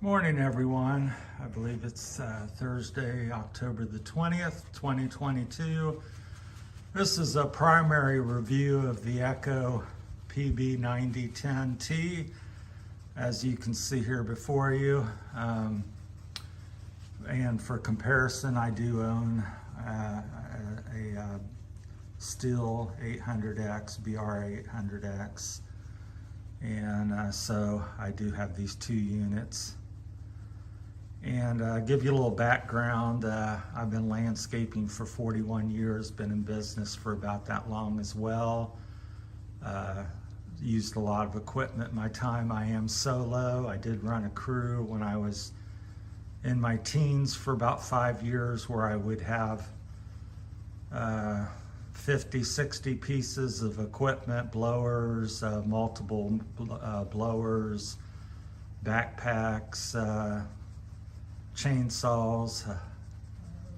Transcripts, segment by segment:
Morning, everyone. I believe it's Thursday, October the 20th, 2022. This is a primary review of the Echo PB9010T. As you can see here before you. And for comparison, I do own a Stihl 800X, BR 800X. And so I do have these two units. And give you a little background, I've been landscaping for 41 years, been in business for about that long as well. Used a lot of equipment in my time. I am solo. I did run a crew when I was in my teens for about 5 years, where I would have 50, 60 pieces of equipment, blowers, multiple blowers, backpacks, chainsaws,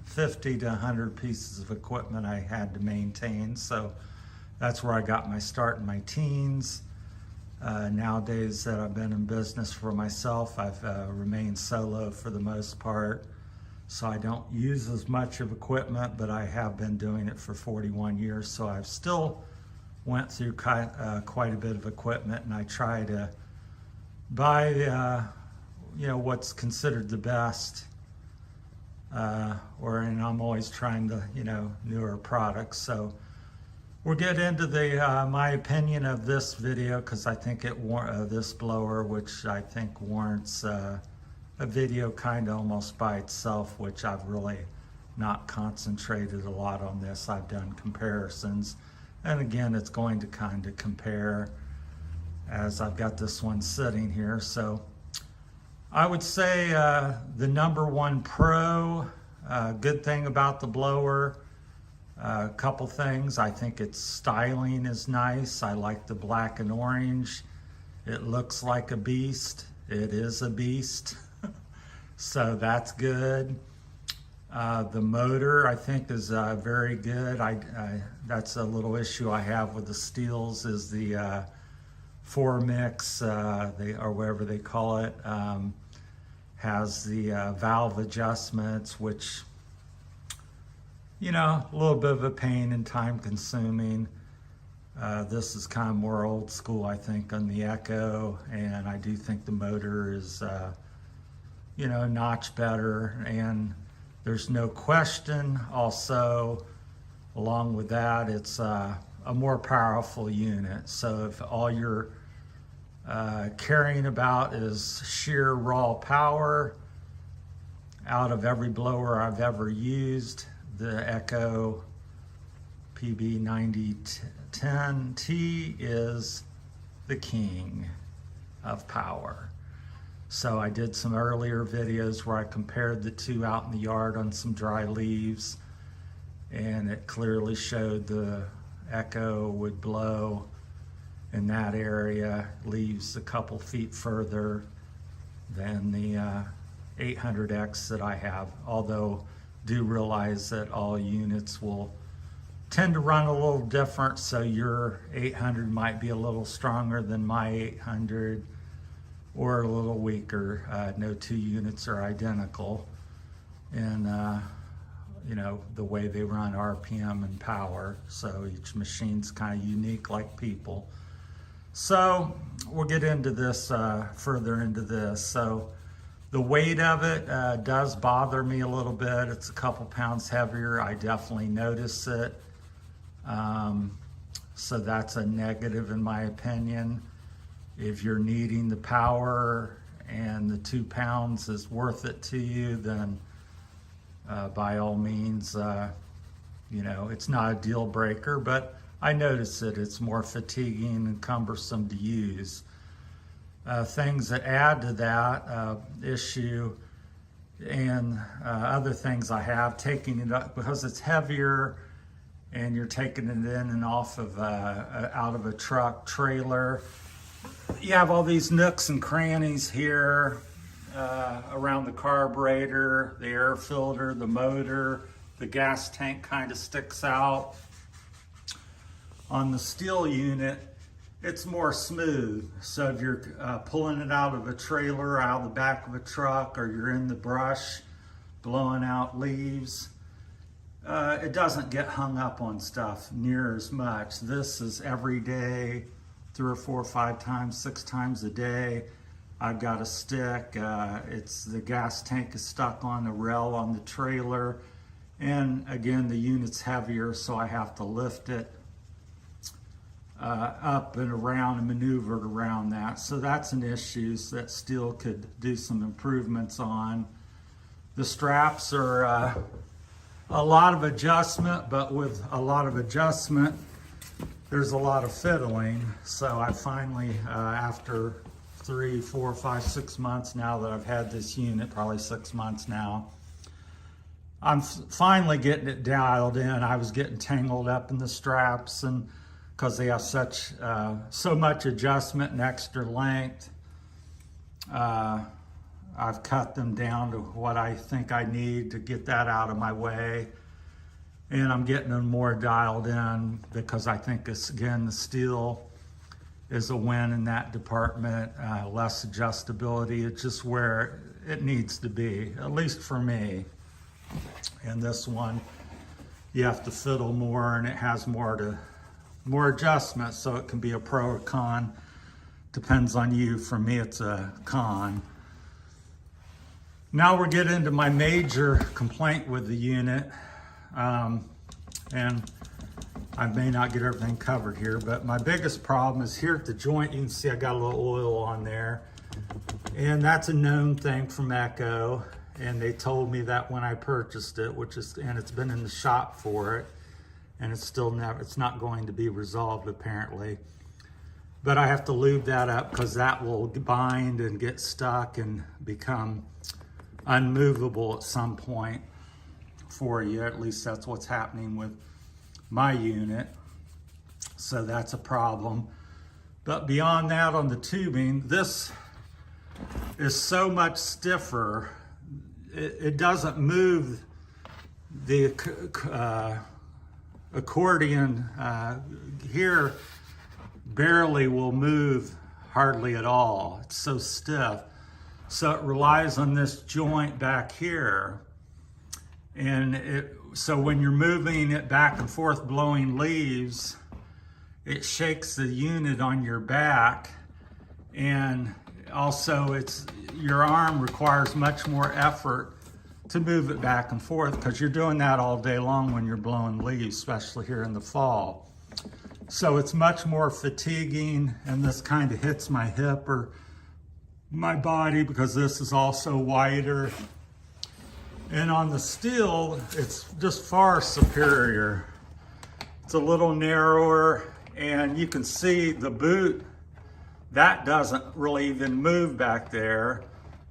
50 to 100 pieces of equipment I had to maintain. So that's where I got my start in my teens. Nowadays that I've been in business for myself, I've remained solo for the most part. So I don't use as much of equipment, but I have been doing it for 41 years. So I've still went through quite a bit of equipment, and I try to buy what's considered the best, and I'm always trying to, newer products. So we'll get into my opinion of this video, because I think this blower, which I think warrants a video kind of almost by itself, which I've really not concentrated a lot on this. I've done comparisons, and again, it's going to kind of compare as I've got this one sitting here. So I would say the number one good thing about the blower, a couple things. I think its styling is nice. I like the black and orange. It looks like a beast. It is a beast. So that's good. The motor, I think, is very good. That's a little issue I have with the Stihls, is the 4-mix, or whatever they call it, has the valve adjustments, which, a little bit of a pain and time consuming. This is kind of more old school, I think, on the Echo, and I do think the motor is, a notch better, and there's no question also, along with that, it's a more powerful unit. So if all you're caring about is sheer raw power, out of every blower I've ever used, the Echo PB9010T is the king of power. So I did some earlier videos where I compared the two out in the yard on some dry leaves, and it clearly showed the Echo would blow in that area, leaves a couple feet further than the 800X that I have, although do realize that all units will tend to run a little different, so your 800 might be a little stronger than my 800, or a little weaker. No two units are identical in the way they run RPM and power, so each machine's kind of unique like people. So we'll get into this, further into this. So the weight of it does bother me a little bit. It's a couple pounds heavier. I definitely notice it. So that's a negative in my opinion. If you're needing the power and the 2 pounds is worth it to you, then by all means, it's not a deal breaker, but I notice it. It's more fatiguing and cumbersome to use. Things that add to that issue, and other things I have, taking it up, because it's heavier and you're taking it in and off of out of a truck trailer. You have all these nooks and crannies here around the carburetor, the air filter, the motor, the gas tank kind of sticks out. On the Stihl unit, it's more smooth. So if you're pulling it out of a trailer, out of the back of a truck, or you're in the brush blowing out leaves, it doesn't get hung up on stuff near as much. This is every day, 3 or 4 or 5 times, 6 times a day. I've got a stick. The gas tank is stuck on the rail on the trailer. And again, the unit's heavier, so I have to lift it up and around and maneuver it around that. So that's an issue that steel could do some improvements on. The straps are a lot of adjustment, but with a lot of adjustment, there's a lot of fiddling. So I finally, after 3, 4, 5, 6 months now that I've had this unit, probably 6 months now, I'm finally getting it dialed in. I was getting tangled up in the straps, and because they have so much adjustment and extra length, I've cut them down to what I think I need to get that out of my way. And I'm getting them more dialed in because I think this, again, the steel is a win in that department. Less adjustability. It's just where it needs to be, at least for me. And this one, you have to fiddle more, and it has more adjustment, so it can be a pro or con. Depends on you. For me, it's a con. Now we're getting into my major complaint with the unit. And I may not get everything covered here, but my biggest problem is here at the joint. You can see I got a little oil on there, and that's a known thing from Echo. And they told me that when I purchased it, and it's been in the shop for it, and it's not going to be resolved apparently. But I have to lube that up because that will bind and get stuck and become unmovable at some point for you. At least that's what's happening with my unit. So that's a problem. But beyond that, on the tubing, this is so much stiffer. It doesn't move. The accordion here barely will move, hardly at all. It's so stiff. So it relies on this joint back here. And so when you're moving it back and forth, blowing leaves, it shakes the unit on your back. And also your arm requires much more effort to move it back and forth, because you're doing that all day long when you're blowing leaves, especially here in the fall. So it's much more fatiguing, and this kind of hits my hip or my body because this is also wider. And on the steel, it's just far superior. It's a little narrower, and you can see the boot, that doesn't really even move back there,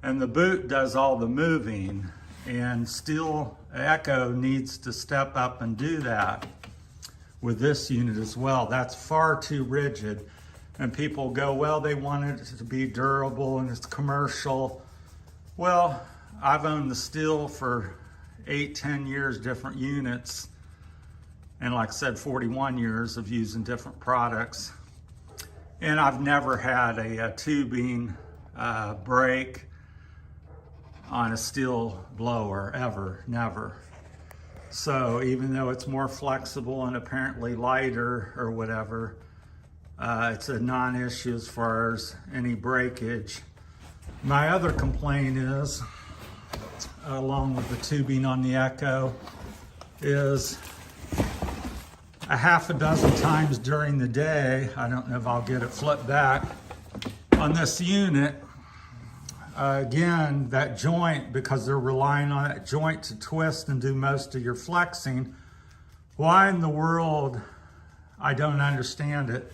and the boot does all the moving. And Steel Echo needs to step up and do that with this unit as well. That's far too rigid. And people go, well, they want it to be durable and it's commercial. Well, I've owned the steel for 8-10 years, different units. And like I said, 41 years of using different products. And I've never had a tubing break on a steel blower, ever, never. So even though it's more flexible and apparently lighter or whatever, it's a non-issue as far as any breakage. My other complaint is, along with the tubing on the Echo, is a half a dozen times during the day, I don't know if I'll get it flipped back, on this unit, again, that joint, because they're relying on that joint to twist and do most of your flexing, why in the world, I don't understand it,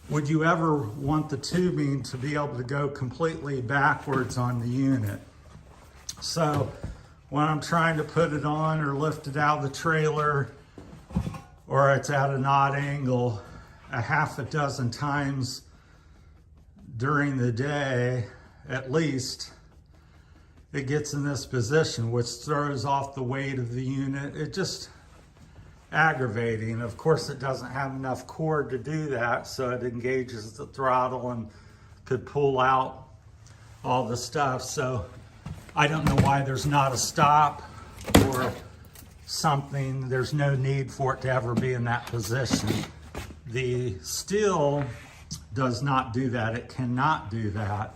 would you ever want the tubing to be able to go completely backwards on the unit? So when I'm trying to put it on or lift it out of the trailer, or it's at an odd angle, a half a dozen times during the day, at least, it gets in this position, which throws off the weight of the unit. aggravating. Of course, it doesn't have enough cord to do that, so it engages the throttle and could pull out all the stuff. So I don't know why there's not a stop or something. There's no need for it to ever be in that position. The steel does not do that. It cannot do that.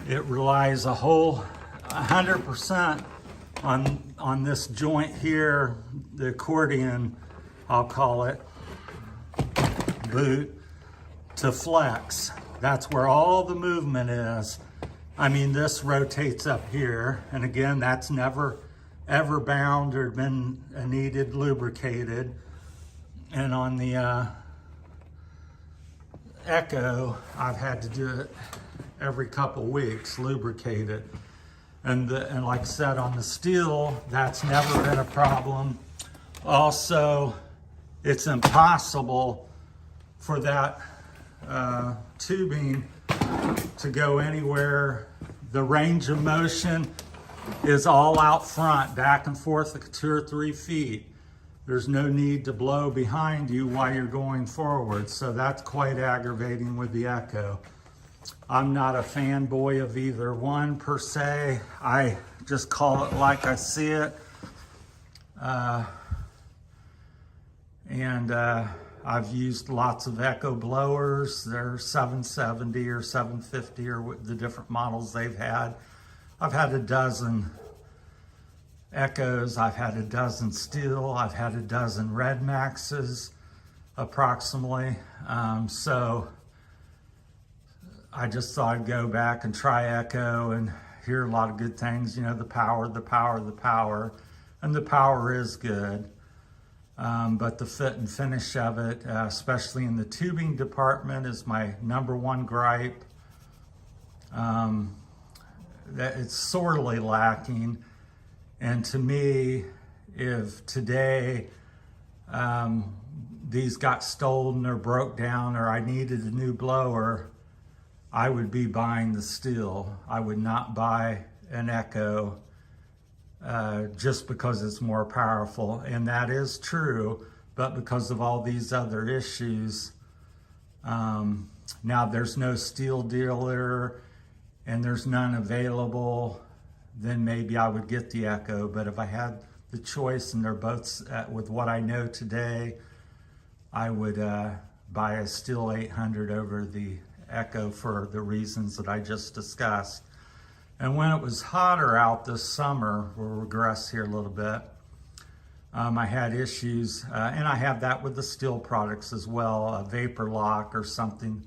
It relies a whole 100% on this joint here, the accordion, I'll call it, boot, to flex. That's where all the movement is. I mean, this rotates up here, and again, that's never ever bound or been needed lubricated. And on the Echo, I've had to do it every couple weeks, lubricate it. And like I said, on the steel, that's never been a problem. Also, it's impossible for that tubing to go anywhere. The range of motion is all out front, back and forth like 2 or 3 feet. There's no need to blow behind you while you're going forward. So that's quite aggravating with the Echo. I'm not a fanboy of either one per se. I just call it like I see it. I've used lots of Echo blowers. They're 770 or 750 or the different models they've had. I've had a dozen Echoes. I've had a dozen steel. I've had a dozen Red Maxes, approximately. So I just thought I'd go back and try Echo and hear a lot of good things. You know, the power. And the power is good. But the fit and finish of it, especially in the tubing department, is my #1 gripe. That it's sorely lacking. And to me, if today these got stolen or broke down or I needed a new blower, I would be buying the steel. I would not buy an Echo just because it's more powerful. And that is true, but because of all these other issues, now there's no steel dealer and there's none available, then maybe I would get the Echo. But if I had the choice and they're both with what I know today, I would buy a Steel 800 over the Echo for the reasons that I just discussed. And when it was hotter out this summer, we'll regress here a little bit, I had issues, and I have that with the steel products as well, a vapor lock or something.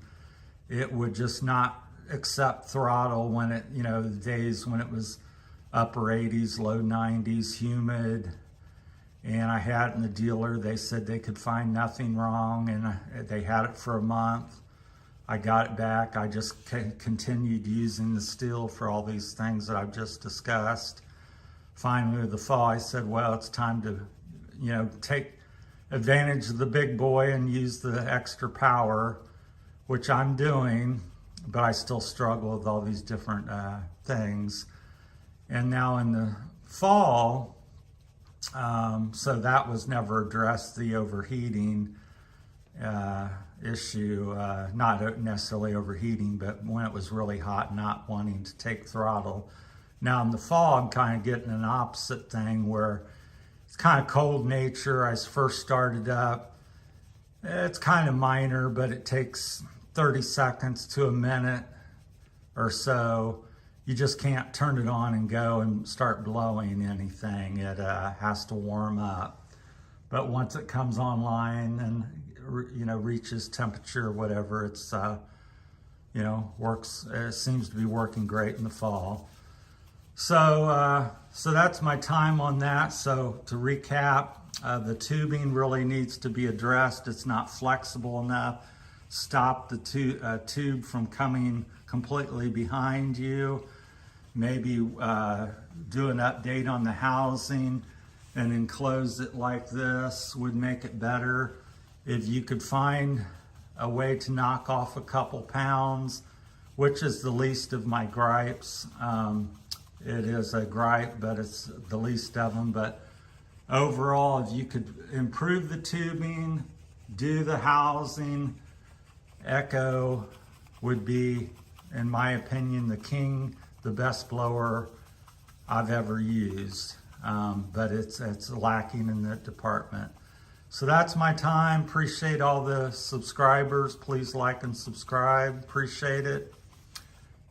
It would just not accept throttle when it, you know, the days when it was upper 80s, low 90s, humid. And I had it in the dealer. They said they could find nothing wrong, and they had it for a month. I got it back. I just continued using the steel for all these things that I've just discussed. Finally, with the fall, I said, well, it's time to, you know, take advantage of the big boy and use the extra power, which I'm doing, but I still struggle with all these different things. And now in the fall, so that was never addressed, the overheating issue, not necessarily overheating, but when it was really hot, not wanting to take throttle. Now in the fall, I'm kind of getting an opposite thing where it's kind of cold nature. I first started up. It's kind of minor, but it takes 30 seconds to a minute or so. You just can't turn it on and go and start blowing anything. It has to warm up. But once it comes online and, you know, reaches temperature or whatever, it's, you know, works. It seems to be working great in the fall. So, so that's my time on that. So to recap, the tubing really needs to be addressed. It's not flexible enough. Stop the tube from coming completely behind you. Maybe do an update on the housing and enclose it like this would make it better. If you could find a way to knock off a couple pounds, which is the least of my gripes. It is a gripe, but it's the least of them. But overall, if you could improve the tubing, do the housing, Echo would be, in my opinion, the best blower I've ever used. But it's lacking in that department. So that's my time. Appreciate all the subscribers. Please like and subscribe. Appreciate it.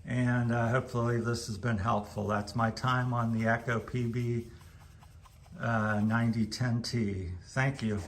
And hopefully this has been helpful. That's my time on the Echo PB 9010T. Thank you.